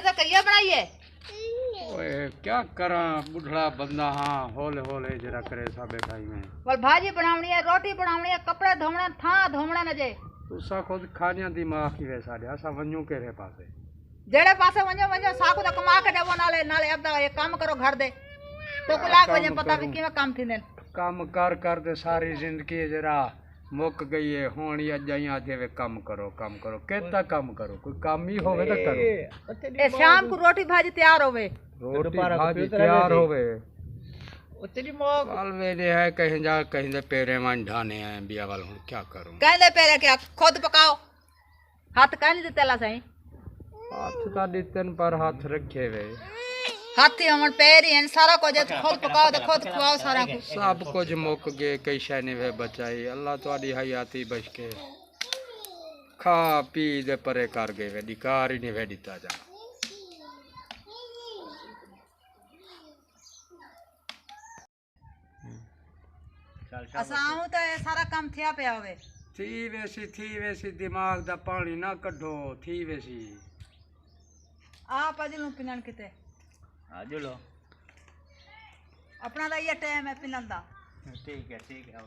तो कहिया बनाई है। ओए क्या करा बुढ़ड़ा बंदा हाँ होले होले जरा करे साबे खाई में बोल भाजी बनावनी है, रोटी बनावनी है, कपड़े धोवने था धोवने न जे तुसा खुद खानिया दिमाग ही वे साडे असा वन्यू केरे पासे जेड़े पासे वञो वञो साकू तो कमा के देवो नाले नाले अब ये काम करो घर दे तो को लाग वञे पता भी किवें काम थींदे काम कर कर दे सारी जिंदगी जरा मुक गई है होनी अजाइया देवे काम करो केता काम करो कोई काम ही होवे तो करो ए शाम को रोटी भाजी तैयार होवे रोटी भाजी तैयार होवे उतनी मोग अलवे ने है कहीं दे पेरे मान ढाने हैं बिया वाल हूं क्या करूं कहंदे पेरे क्या खुद पकाओ हाथ कहनी देला सही हाथ ता दितन पर हाथ रखे वे हाथी हमन पैर ही सारा कुछ खुद पकाओ तो खुद खवाओ सारा कुछ सब कुछ मुक गए कई शय ने वे बचाई अल्लाह तुम्हारी हयाती बच के खा पी दे परे कर गए वे दिकार ही नहीं वे दिता जा असाऊ तो सारा काम थिया पे होवे थी वैसी दिमाग दा पानी ना कढो थी वैसी आप अजलू पिनन किते आज लो अपना तो ये टाइम है पिनन दा ठीक है